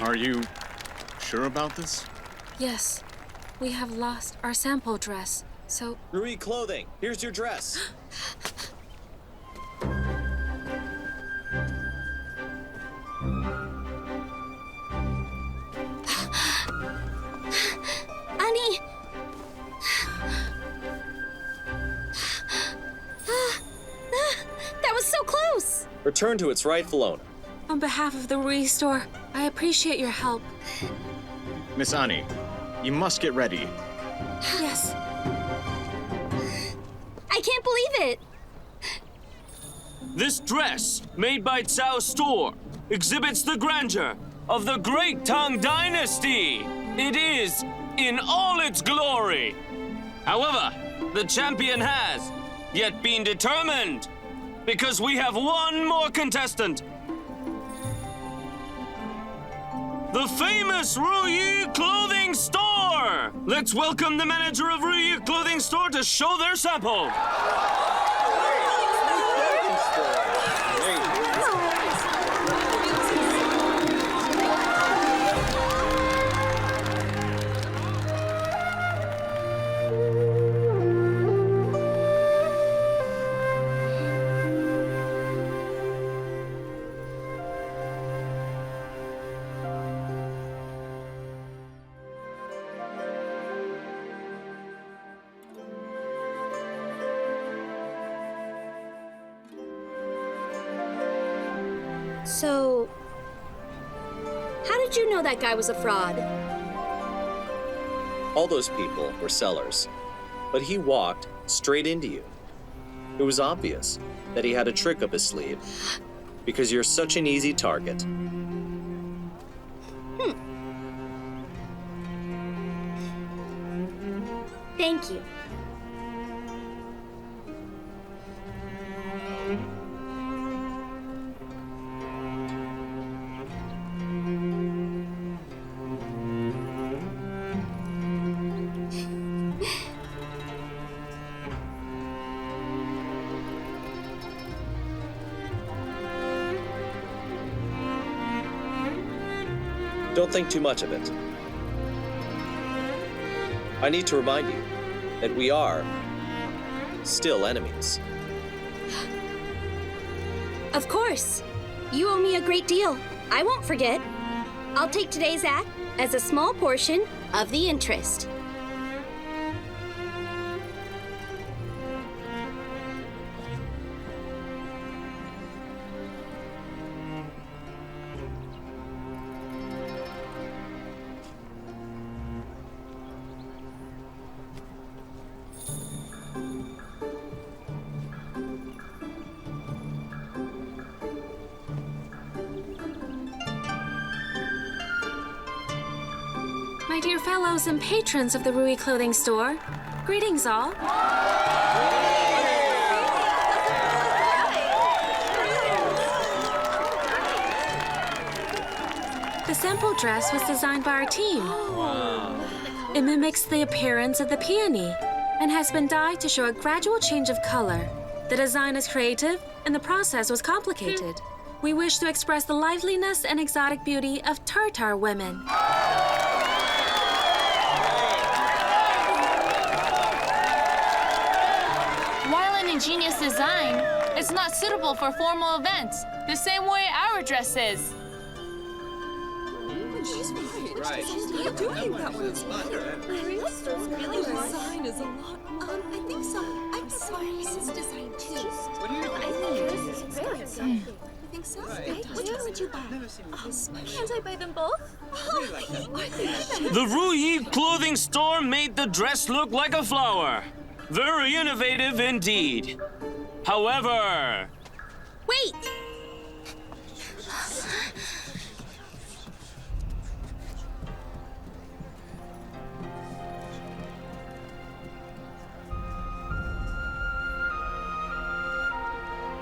Are you sure about this? Yes. We have lost our sample dress, so... Rui clothing, here's your dress. Annie! That was so close! Return to its rightful owner. On behalf of the Rui store, I appreciate your help. Miss Annie, you must get ready. Yes. I can't believe it! This dress, made by Cao's store, exhibits the grandeur of the Great Tang Dynasty. It is in all its glory. However, the champion has yet been determined, because we have one more contestant. The famous Ruyi Clothing Store! Let's welcome the manager of Ruyi Clothing Store to show their sample. So... how did you know that guy was a fraud? All those people were sellers, but he walked straight into you. It was obvious that he had a trick up his sleeve, because you're such an easy target. Thank you. Don't think too much of it. I need to remind you that we are still enemies. Of course. You owe me a great deal. I won't forget. I'll take today's act as a small portion of the interest. My dear fellows and patrons of the Rui Clothing Store, greetings all. The sample dress was designed by our team. It mimics the appearance of the peony and has been dyed to show a gradual change of color. The design is creative and the process was complicated. We wish to express the liveliness and exotic beauty of Tartar women. Ingenious design, it's not suitable for formal events, the same way our dress is. She's right. She's doing that one's better. Really, design is a lot. I think so. I'm sorry. This is design too. What do you think? I think so. Which one would you buy? Can't I buy them both? The Ruyi Clothing Store made the dress look like a flower. Very innovative indeed. However... Wait!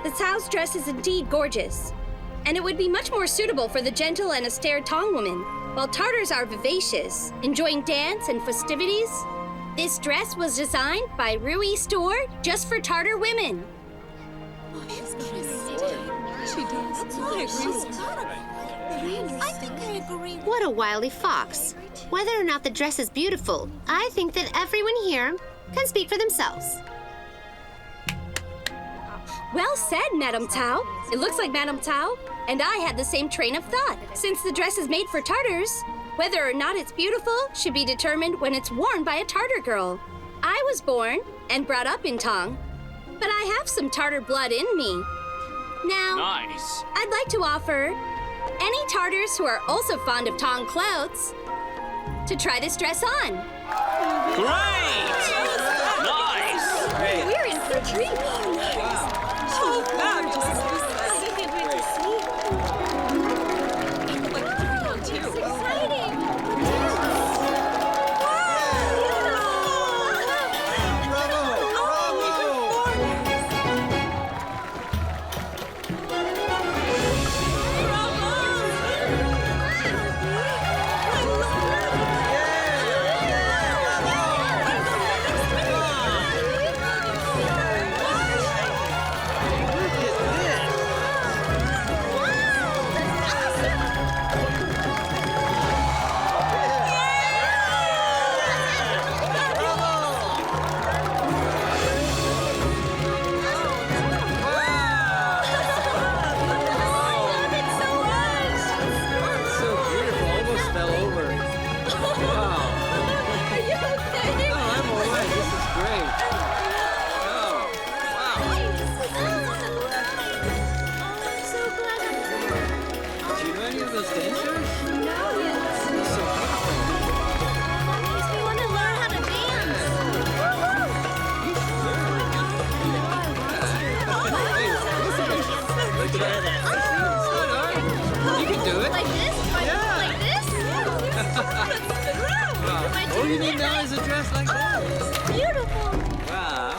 The Cao's dress is indeed gorgeous, and it would be much more suitable for the gentle and austere Tang woman, while Tartars are vivacious, enjoying dance and festivities. This dress was designed by Rui Store just for Tartar women. She does. I agree. I think I agree. What a wily fox. Whether or not the dress is beautiful, I think that everyone here can speak for themselves. Well said, Madame Tao. It looks like Madame Tao and I had the same train of thought. Since the dress is made for Tartars, whether or not it's beautiful should be determined when it's worn by a Tartar girl. I was born and brought up in Tong, but I have some Tartar blood in me. Now, Nice. I'd like to offer any Tartars who are also fond of Tong clothes to try this dress on. Great! Nice! We're in for a treat. So fabulous. All you need now is a dress like that. Beautiful. Wow.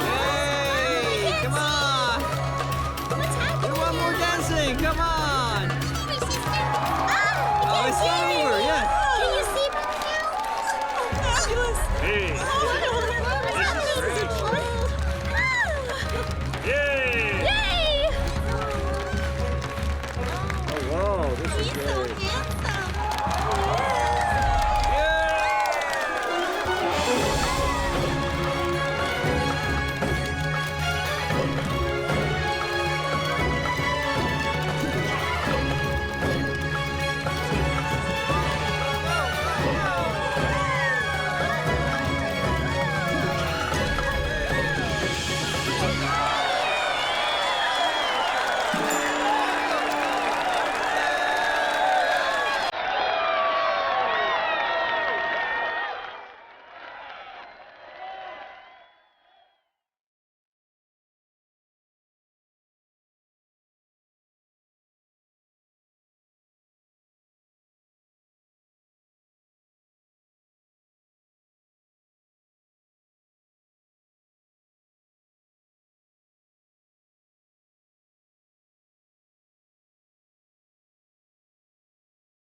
Hey, come on. Do one more dancing. Come on. Oh, it's not over yet. Can you see me now? Fabulous. Hey! Yay! Yay! Wow, this is He's so handsome.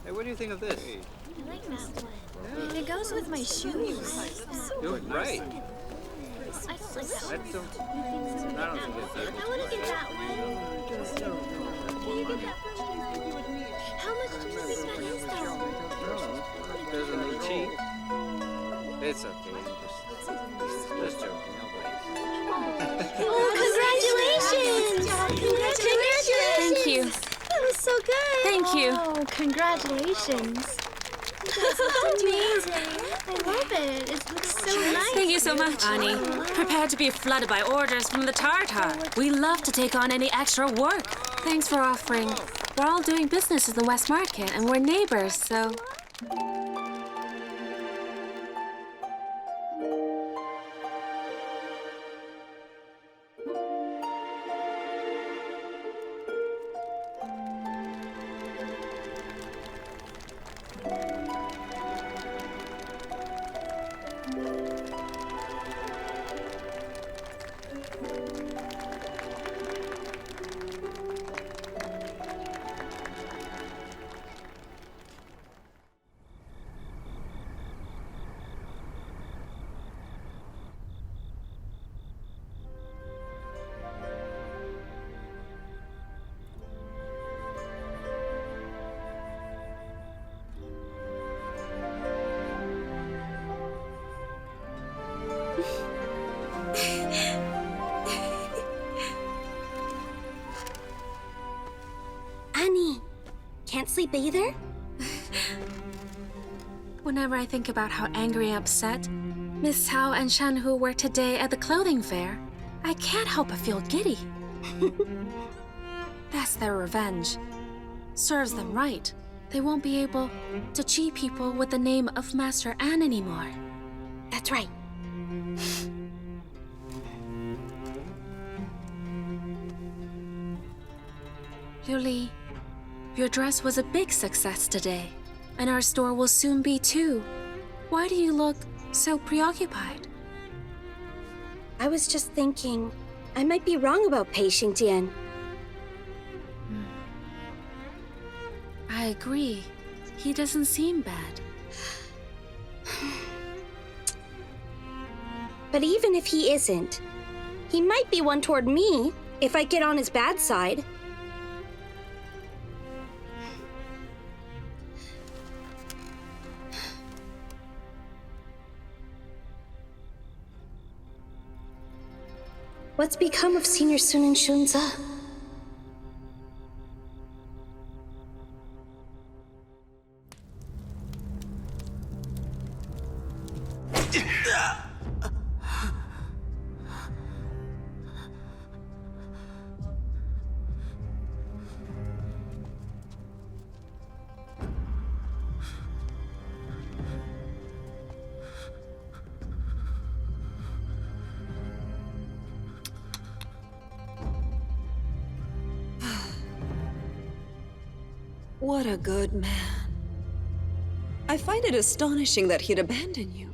Hey, what do you think of this? I like that one. It goes with my shoes. You look great. I don't like that I one. don't think it's that. I want to get that one. Can you get that one? How much do you think that is, though? Doesn't look cheap. It's okay. Just joking. Oh, congratulations! Congratulations! Thank you. That was so good. Thank you. Oh, congratulations. That's amazing. I love it. It looks so nice. Thank you so much, Annie. Prepare to be flooded by orders from the Tartar. We love to take on any extra work. Thanks for offering. We're all doing business in the West Market, and we're neighbors, so... Annie, can't sleep either? Whenever I think about how angry and upset Miss Tao and Shanhu were today at the clothing fair, I can't help but feel giddy. That's their revenge. Serves them right. They won't be able to cheat people with the name of Master An anymore. That's right. Liu Li, your dress was a big success today, and our store will soon be too. Why do you look so preoccupied? I was just thinking, I might be wrong about Pei Xingdian. I agree. He doesn't seem bad. But even if he isn't, he might be one toward me if I get on his bad side. What's become of Senior Sun and Shunze? What a good man. I find it astonishing that he'd abandon you.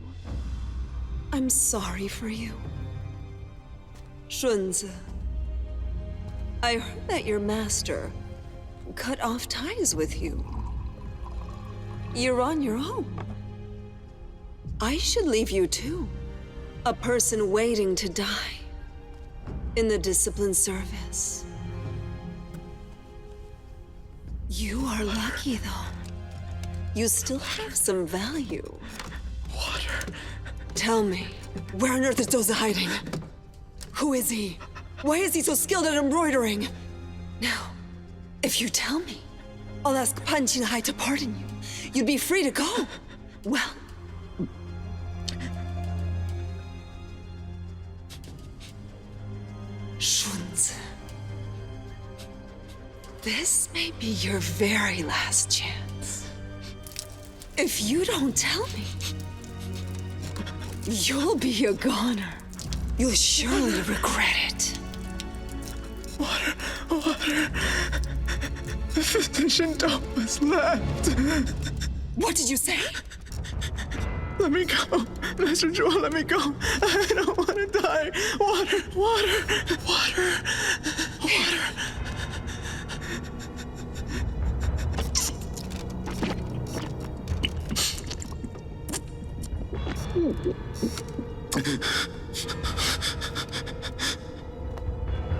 I'm sorry for you. Shunze, I heard that your master cut off ties with you. You're on your own. I should leave you too. A person waiting to die in the discipline service. You are lucky, though. You still have some value. Water. Tell me, where on earth is Doza hiding? Who is he? Why is he so skilled at embroidering? Now, if you tell me, I'll ask Pan Qinghai to pardon you. You'd be free to go. Well... Shunze. This may be your very last chance. If you don't tell me, you'll be a goner. You'll surely regret it. Water. The physician dog was left. What did you say? Let me go. Master Zhuo, let me go. I don't want to die. Water.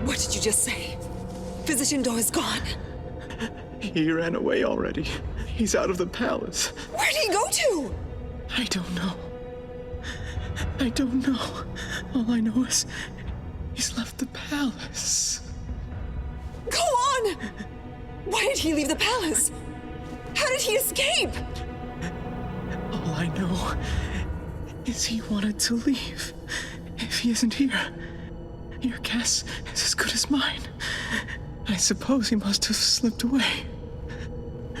What did you just say? Physician Do is gone. He ran away already. He's out of the palace. Where'd he go to? I don't know. All I know is he's left the palace. Go on! Why did he leave the palace? How did he escape? All I know is he wanted to leave. If he isn't here, your guess is as good as mine. I suppose he must have slipped away.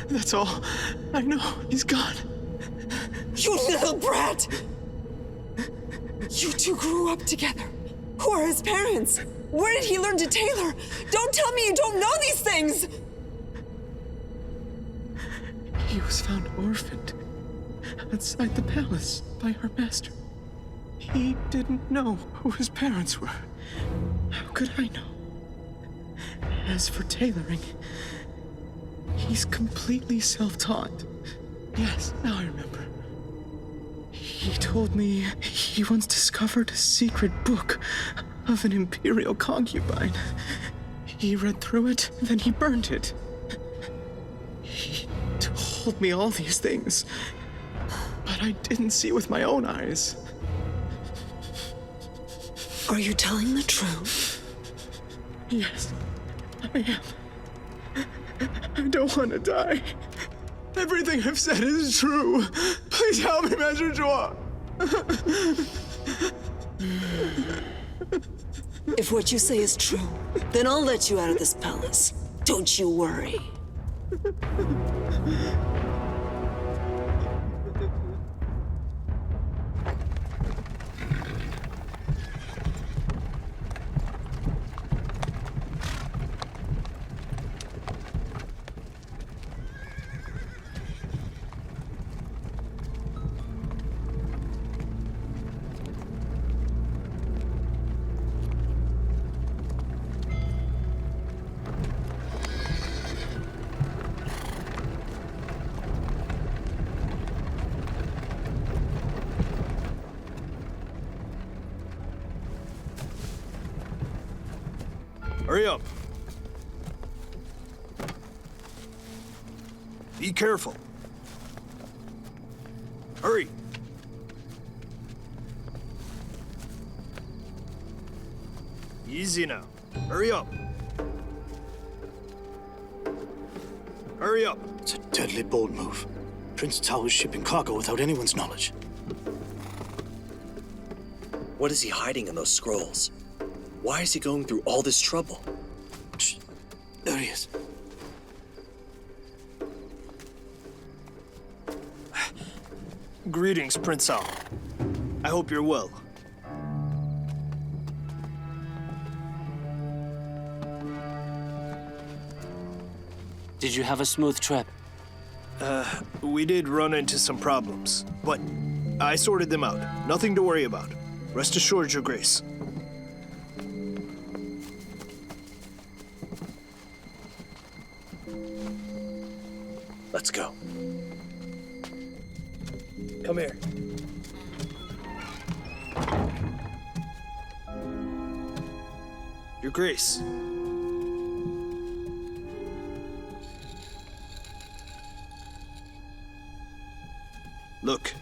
That's all I know. He's gone. You little brat! You two grew up together. Who are his parents? Where did he learn to tailor? Don't tell me you don't know these things! He was found orphaned outside the palace by our master. He didn't know who his parents were. How could I know? As for tailoring, he's completely self-taught. Yes, now I remember. He told me he once discovered a secret book of an imperial concubine. He read through it, then he burned it. He told me all these things, but I didn't see with my own eyes. Are you telling the truth? Yes, I am. I don't want to die. Everything I've said is true. Please help me, Master Chua. If what you say is true, then I'll let you out of this palace. Don't you worry. Hurry up. Be careful. Hurry. Easy now. Hurry up. Hurry up. It's a deadly bold move. Prince Cao is shipping cargo without anyone's knowledge. What is he hiding in those scrolls? Why is he going through all this trouble? Shh. There he is. Greetings, Prince Cao. I hope you're well. Did you have a smooth trip? We did run into some problems, but I sorted them out. Nothing to worry about. Rest assured, Your Grace. Let's go. Come here. Your Grace. Look.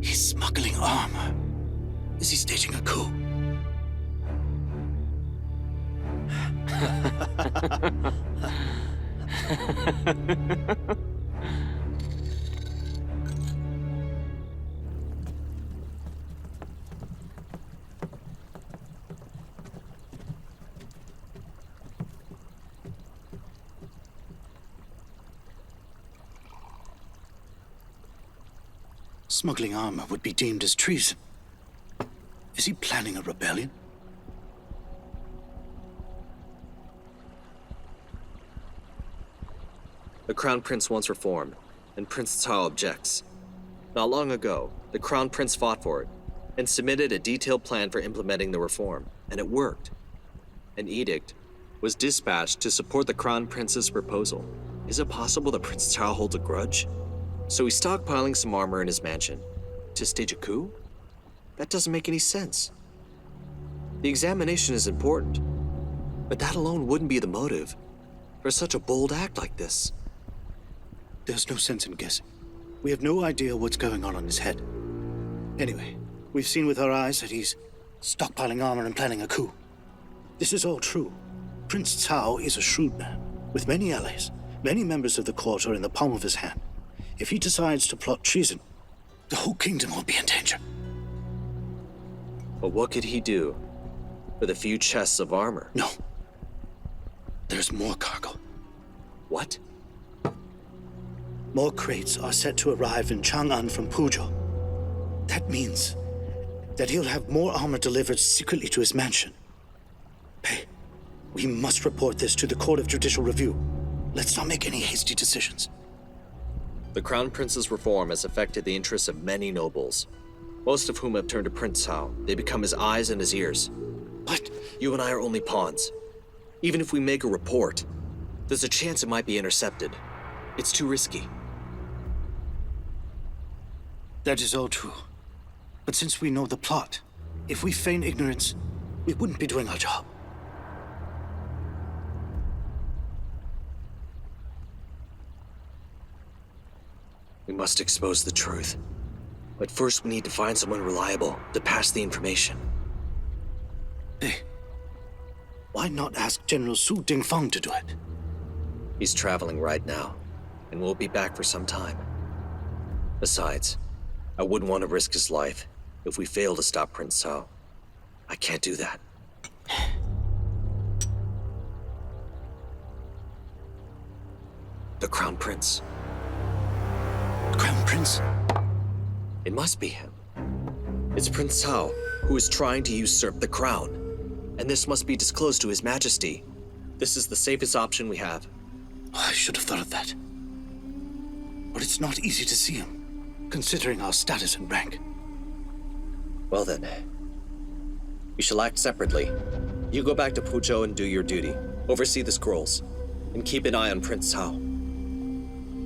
He's smuggling armor. Is he staging a coup? Smuggling armor would be deemed as treason. Is he planning a rebellion? The Crown Prince wants reform, and Prince Cao objects. Not long ago, the Crown Prince fought for it, and submitted a detailed plan for implementing the reform, and it worked. An edict was dispatched to support the Crown Prince's proposal. Is it possible that Prince Cao holds a grudge? So he's stockpiling some armor in his mansion to stage a coup? That doesn't make any sense. The examination is important, but that alone wouldn't be the motive for such a bold act like this. There's no sense in guessing. We have no idea what's going on in his head. Anyway, we've seen with our eyes that he's stockpiling armor and planning a coup. This is all true. Prince Cao is a shrewd man, with many allies. Many members of the court are in the palm of his hand. If he decides to plot treason, the whole kingdom will be in danger. But what could he do with a few chests of armor? No. There's more cargo. What? More crates are set to arrive in Chang'an from Puzhou. That means that he'll have more armor delivered secretly to his mansion. Hey, we must report this to the Court of Judicial Review. Let's not make any hasty decisions. The Crown Prince's reform has affected the interests of many nobles, most of whom have turned to Prince Hao. They become his eyes and his ears. What? You and I are only pawns. Even if we make a report, there's a chance it might be intercepted. It's too risky. That is all true. But since we know the plot, if we feign ignorance, we wouldn't be doing our job. We must expose the truth. But first we need to find someone reliable to pass the information. Hey, why not ask General Su Dingfeng to do it? He's traveling right now, and won't be back for some time. Besides, I wouldn't want to risk his life if we fail to stop Prince Hao. I can't do that. The Crown Prince. Crown Prince? It must be him. It's Prince Hao, who is trying to usurp the crown. And this must be disclosed to His Majesty. This is the safest option we have. I should have thought of that. But it's not easy to see him, considering our status and rank. Well then, we shall act separately. You go back to Puzhou and do your duty. Oversee the scrolls, and keep an eye on Prince Hao.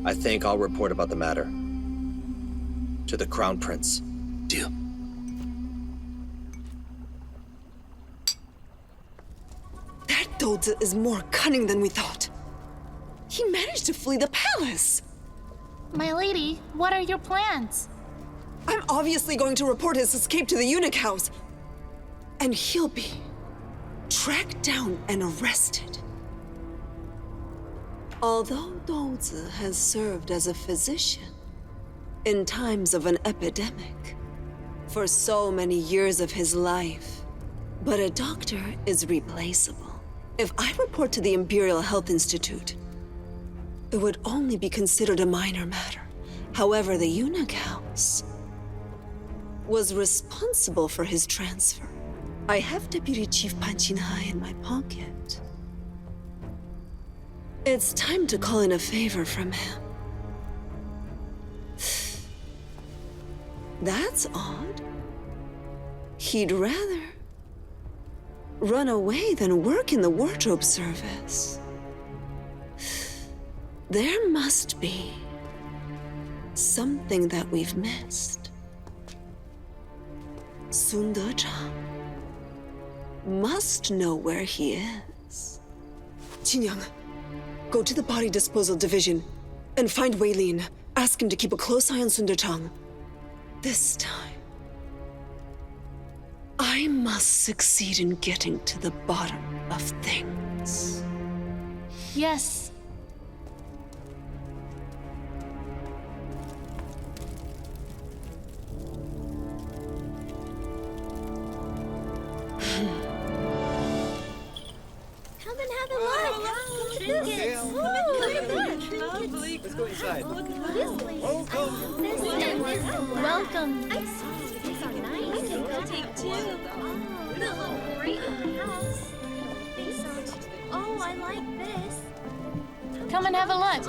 I think I'll report about the matter to the Crown Prince. Deal. That Dozi is more cunning than we thought. He managed to flee the palace. My lady, what are your plans? I'm obviously going to report his escape to the eunuch house. And he'll be tracked down and arrested. Although Dozi has served as a physician in times of an epidemic for so many years of his life, but a doctor is replaceable. If I report to the Imperial Health Institute, it would only be considered a minor matter. However, the eunuch house was responsible for his transfer. I have Deputy Chief Pan Qinhai in my pocket. It's time to call in a favor from him. That's odd. He'd rather run away than work in the wardrobe service. There must be something that we've missed. Sun Dechang must know where he is. Qingyang, go to the body disposal division and find Wei Lin. Ask him to keep a close eye on Sun Dechang. This time, I must succeed in getting to the bottom of things. Yes. Come and have a look. Trinkets. Let's go inside. Welcome. These are nice. I can go take two. They'll look great in the house. Oh, I like this. Come and have a look.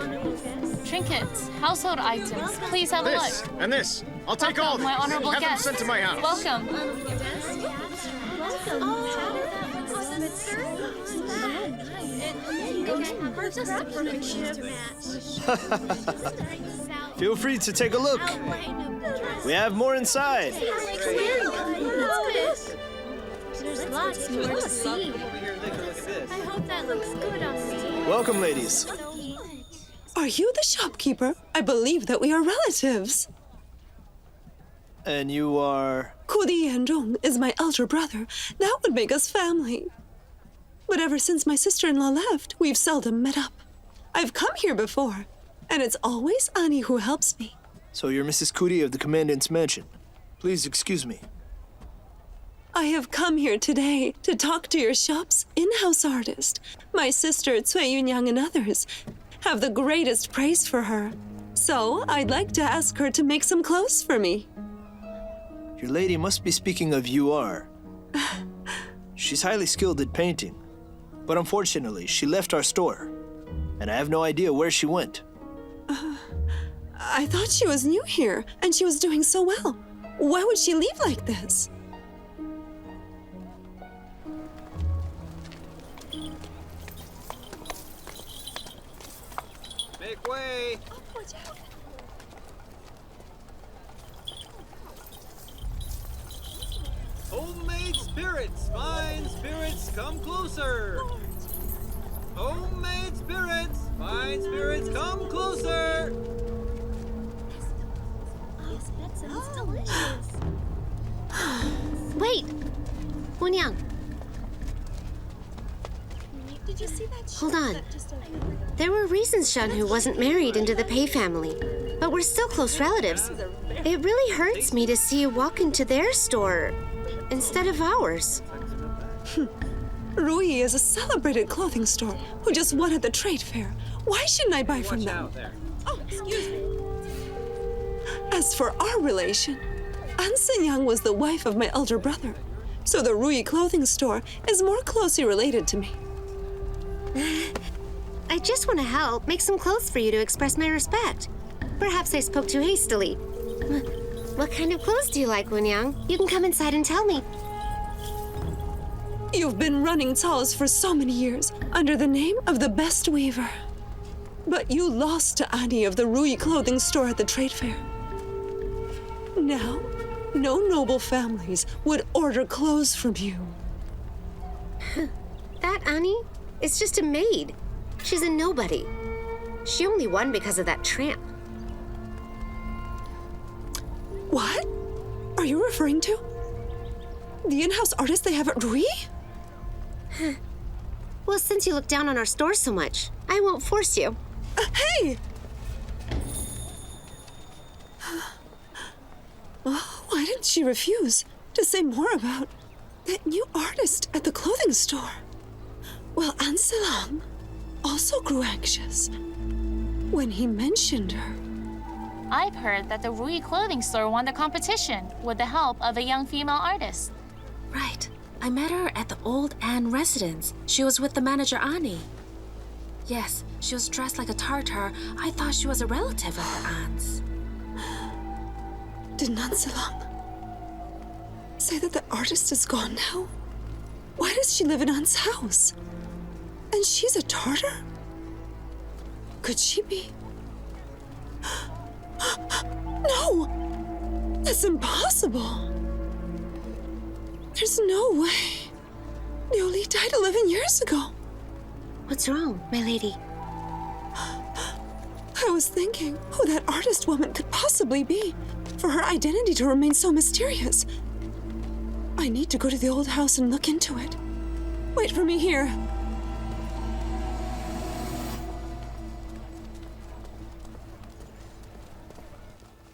Trinkets, household items. Please have a This look. and this. I'll take Welcome, all of my these. honorable Have them guest. sent to my house. Welcome. Welcome. Just a perfect match. Feel free to take a look. We have more inside. There's lots more to see. I hope that looks good on me. Welcome, ladies. Are you the shopkeeper? I believe that we are relatives. And you are... Kudi Yanzhong is my elder brother. That would make us family. But ever since my sister-in-law left, we've seldom met up. I've come here before, and it's always Annie who helps me. So you're Mrs. Kudi of the Commandant's Mansion. Please excuse me. I have come here today to talk to your shop's in-house artist. My sister, Cui Yunyang, and others have the greatest praise for her. So I'd like to ask her to make some clothes for me. Your lady must be speaking of UR. She's highly skilled at painting. But unfortunately, she left our store. And I have no idea where she went. I thought she was new here, and she was doing so well. Why would she leave like this? Make way! Homemade spirits, fine spirits, come closer! Homemade spirits, fine spirits, come closer! Oh, that sounds delicious. Wait! Wunyang, Did you see that? hold on. There were reasons Shanhu wasn't married into the Pei family, but we're still close relatives. It really hurts me to see you walk into their store instead of ours. Rui is a celebrated clothing store who just won at the trade fair. Why shouldn't I buy from Watch them? out there. Oh, excuse me. As for our relation, An Yang was the wife of my elder brother, so the Rui clothing store is more closely related to me. I just want to help make some clothes for you to express my respect. Perhaps I spoke too hastily. What kind of clothes do you like, Wunyang? You can come inside and tell me. You've been running Cao's for so many years under the name of the best weaver. But you lost to Annie of the Rui clothing store at the trade fair. Now, no noble families would order clothes from you. That Annie is just a maid. She's a nobody. She only won because of that tramp. What are you referring to? The in-house artist they have at Rui? Well, since you look down on our store so much, I won't force you. Hey! Why didn't she refuse to say more about that new artist at the clothing store? Well, An Selang also grew anxious when he mentioned her. I've heard that the Rui clothing store won the competition with the help of a young female artist. Right. I met her at the old An residence. She was with the manager, Annie. Yes, she was dressed like a Tartar. I thought she was a relative of the Ans. Did An Selang say that the artist is gone now? Why does she live in An's house? And she's a Tartar? Could she be? No! That's impossible! There's no way. Lioli died 11 years ago. What's wrong, my lady? I was thinking who that artist woman could possibly be for her identity to remain so mysterious. I need to go to the old house and look into it. Wait for me here.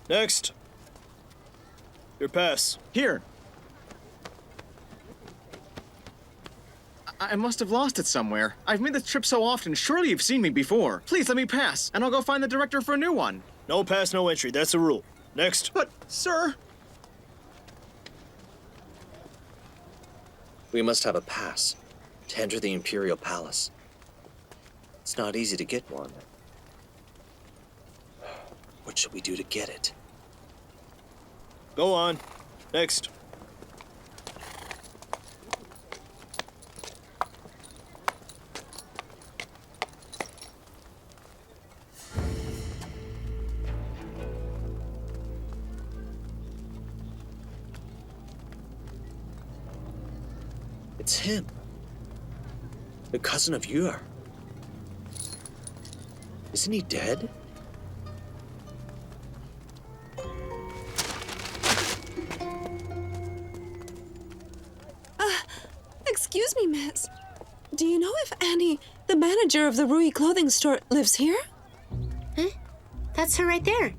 Next. Your pass. Here. I must have lost it somewhere. I've made this trip so often, surely you've seen me before. Please let me pass, and I'll go find the director for a new one. No pass, no entry. That's the rule. Next. But, sir... We must have a pass to enter the Imperial Palace. It's not easy to get one. What should we do to get it? Go on. Next. It's him. The cousin of Yuer. Isn't he dead? Excuse me, miss. Do you know if Annie, the manager of the Rui clothing store, lives here? Huh? That's her right there.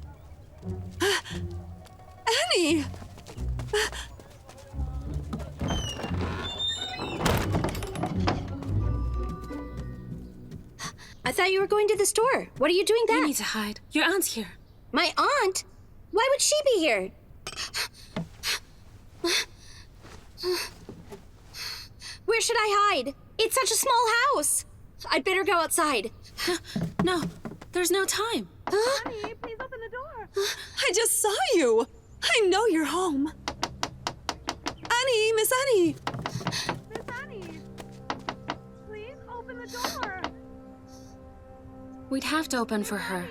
Annie! I thought you were going to the store. What are you doing there? You need to hide. Your aunt's here. My aunt? Why would she be here? Where should I hide? It's such a small house. I'd better go outside. No, there's no time. Huh? Please open the door. I just saw you. I know you're home. Annie, Miss Annie. Miss Annie, please open the door. We'd have to open for her.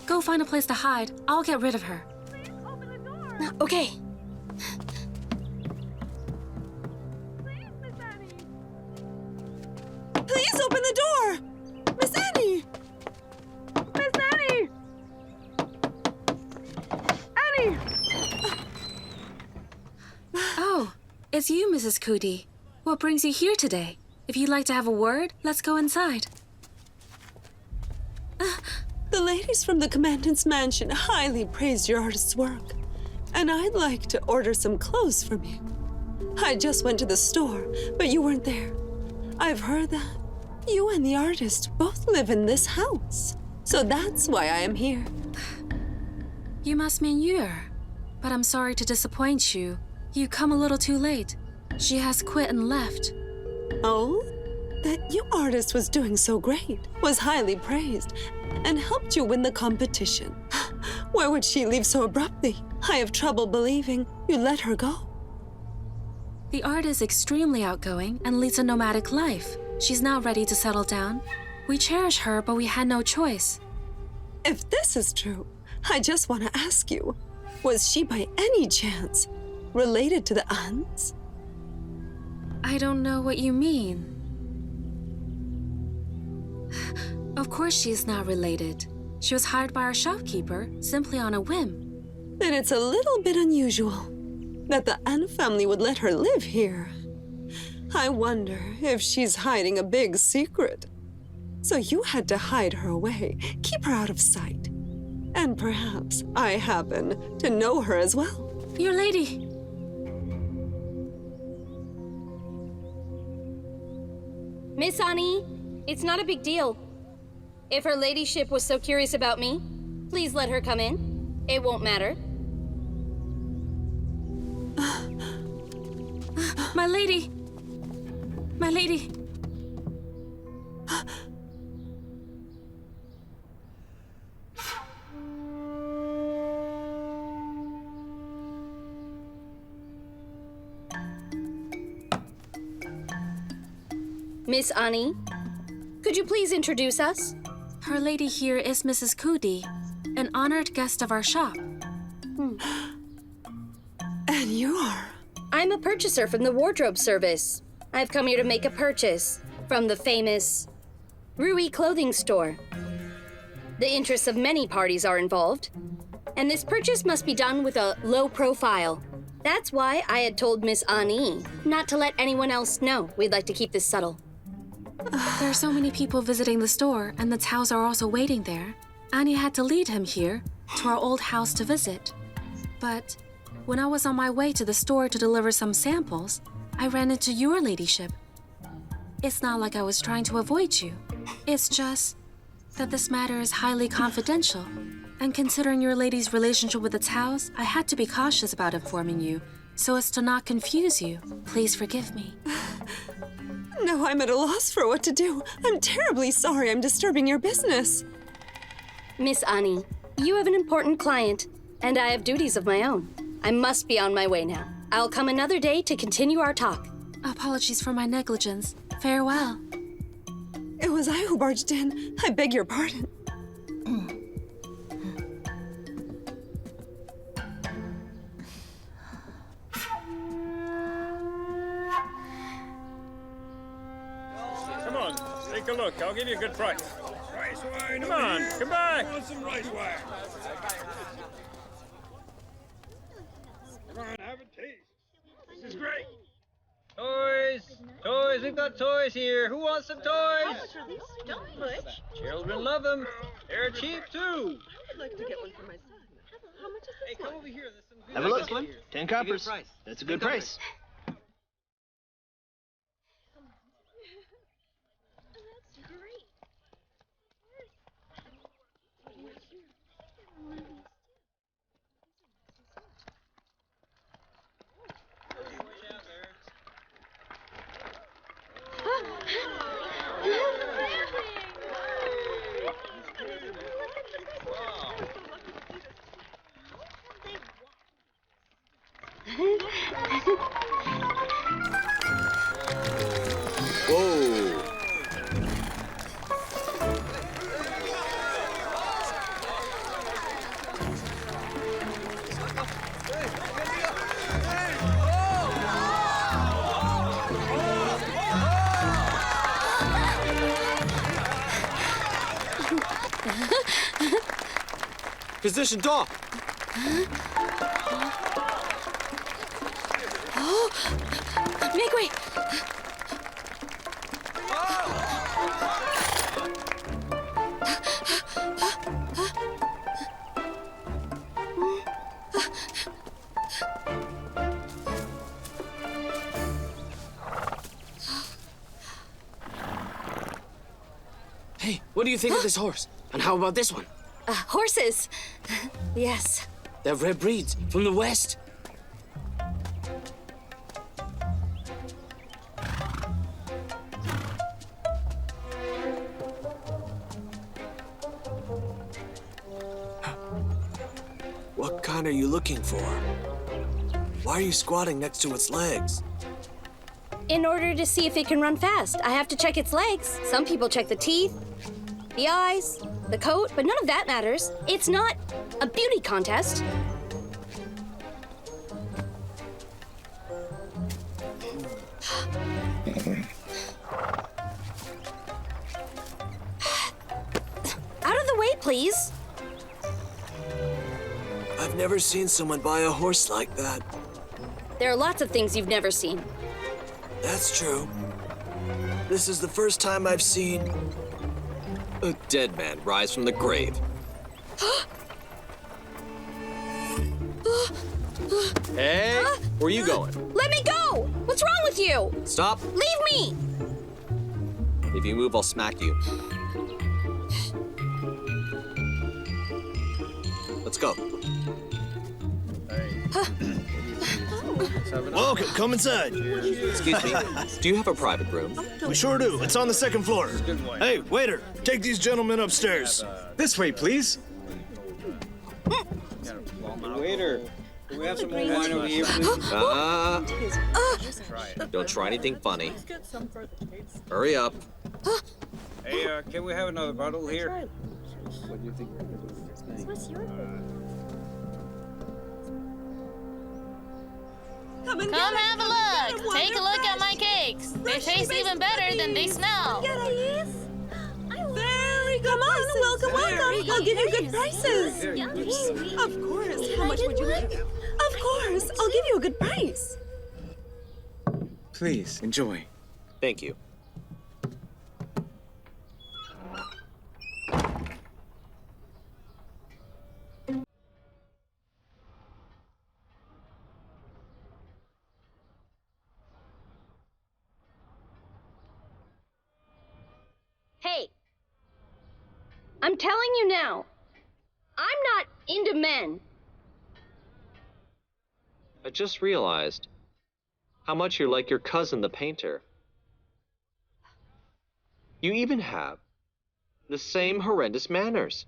Go find a place to hide. I'll get rid of her. Please open the door. Okay. Please, Miss Annie. Please open the door. Miss Annie. Miss Annie. Annie. Oh, it's you, Mrs. Cootie. What brings you here today? If you'd like to have a word, let's go inside. The ladies from the Commandant's Mansion highly praised your artist's work, and I'd like to order some clothes from you. I just went to the store, but you weren't there. I've heard that you and the artist both live in this house, so that's why I am here. You must mean Yur. But I'm sorry to disappoint you. You come a little too late. She has quit and left. Oh? That you artist was doing so great, was highly praised, and helped you win the competition. Why would she leave so abruptly? I have trouble believing you let her go. The art is extremely outgoing and leads a nomadic life. She's now ready to settle down. We cherish her, but we had no choice. If this is true, I just want to ask you, was she by any chance related to the Ans? I don't know what you mean. Of course she is not related. She was hired by our shopkeeper, simply on a whim. Then it's a little bit unusual that the An family would let her live here. I wonder if she's hiding a big secret. So you had to hide her away, keep her out of sight. And perhaps I happen to know her as well. Your lady. Miss Annie, it's not a big deal. If her ladyship was so curious about me, please let her come in. It won't matter. My lady. My lady. Miss Annie, could you please introduce us? Her lady here is Mrs. Cootie, an honored guest of our shop. And you are? I'm a purchaser from the wardrobe service. I've come here to make a purchase from the famous Rui clothing store. The interests of many parties are involved, and this purchase must be done with a low profile. That's why I had told Miss Annie not to let anyone else know. We'd like to keep this subtle. There are so many people visiting the store, and the Taos are also waiting there. Annie had to lead him here, to our old house to visit. But when I was on my way to the store to deliver some samples, I ran into your ladyship. It's not like I was trying to avoid you. It's just that this matter is highly confidential. And considering your lady's relationship with the Taos, I had to be cautious about informing you, so as to not confuse you. Please forgive me. No, I'm at a loss for what to do. I'm terribly sorry I'm disturbing your business. Miss Annie, you have an important client, and I have duties of my own. I must be on my way now. I'll come another day to continue our talk. Apologies for my negligence. Farewell. It was I who barged in. I beg your pardon. Come on, take a look. I'll give you a good price. Rice wine. Come on, come back. Want some rice wine? Come on, have a taste. This is great. Toys! Toys! We've got toys here. Who wants some toys? Don't push. Children love them. They're cheap too. I'd like to get one for my son. How much is this Hey, come over here. There's some good Have a look. ones here. 10 Give you a coppers. price. That's a good price. That's great. Position door. Oh, make way. Hey, what do you think of this horse? And how about this one? Horses. Yes. They're rare breeds from the west. What kind are you looking for? Why are you squatting next to its legs? In order to see if it can run fast, I have to check its legs. Some people check the teeth, the eyes, the coat, but none of that matters. It's not a beauty contest. Out of the way, please. I've never seen someone buy a horse like that. There are lots of things you've never seen. That's true. This is the first time I've seen a dead man rise from the grave. Hey, where are you going? Let me go! What's wrong with you? Stop. Leave me! If you move, I'll smack you. Let's go. Welcome, come inside. Excuse me, do you have a private room? We sure do. It's on the second floor. Hey, waiter, take these gentlemen upstairs. This way, please. Waiter, do we have some more wine over here, please? Don't try anything funny. Hurry up. Hey, can we have another bottle here? What do you think? What's your Come have a look. Take a look at my cakes. They taste even better than they smell. Very good. Come on, welcome. I'll give you good prices. Of course. How much would you like? Of course. I'll give you a good price. Please, enjoy. Thank you. Hey, I'm telling you now, I'm not into men. I just realized how much you're like your cousin, the painter. You even have the same horrendous manners.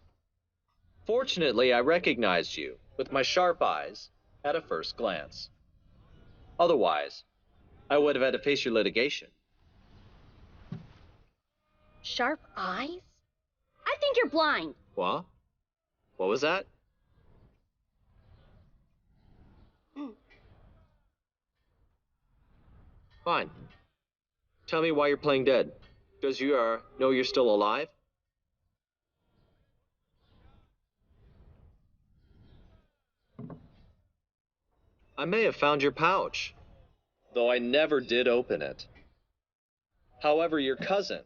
Fortunately, I recognized you with my sharp eyes at a first glance. Otherwise, I would have had to face your litigation. Sharp eyes? I think you're blind. What? What was that? Fine. Tell me why you're playing dead. Does you know you're still alive? I may have found your pouch, though I never did open it. However, your cousin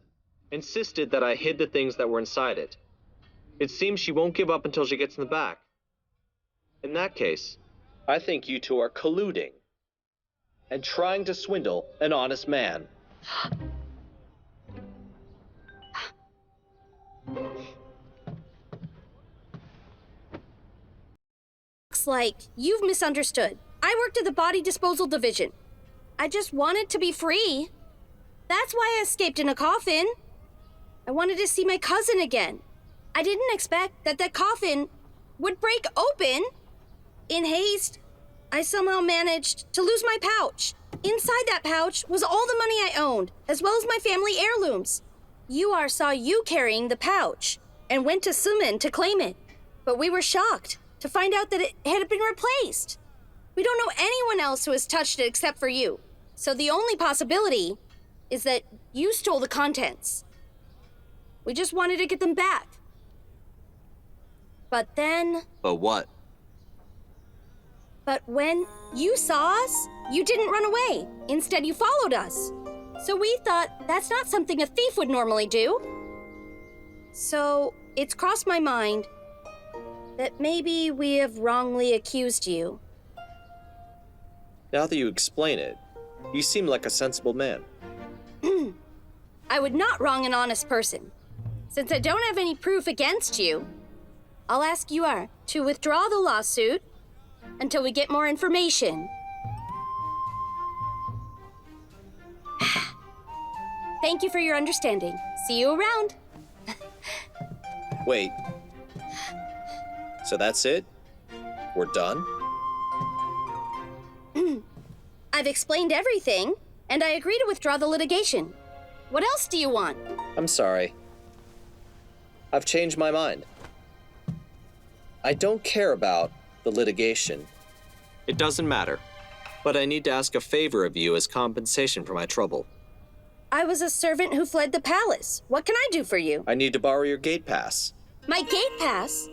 insisted that I hid the things that were inside it. It seems she won't give up until she gets in the back. In that case, I think you two are colluding and trying to swindle an honest man. Looks like you've misunderstood. I worked at the body disposal division. I just wanted to be free. That's why I escaped in a coffin. I wanted to see my cousin again. I didn't expect that coffin would break open. In haste, I somehow managed to lose my pouch. Inside that pouch was all the money I owned, as well as my family heirlooms. UR saw you carrying the pouch and went to Suman to claim it. But we were shocked to find out that it had been replaced. We don't know anyone else who has touched it except for you. So the only possibility is that you stole the contents. We just wanted to get them back. But then... But what? But when you saw us, you didn't run away. Instead, you followed us. So we thought that's not something a thief would normally do. So it's crossed my mind that maybe we have wrongly accused you. Now that you explain it, you seem like a sensible man. I would not wrong an honest person. Since I don't have any proof against you, I'll ask you to withdraw the lawsuit until we get more information. Thank you for your understanding. See you around. Wait. So that's it? We're done? I've explained everything, and I agree to withdraw the litigation. What else do you want? I'm sorry. I've changed my mind. I don't care about the litigation. It doesn't matter. But I need to ask a favor of you as compensation for my trouble. I was a servant who fled the palace. What can I do for you? I need to borrow your gate pass. My gate pass?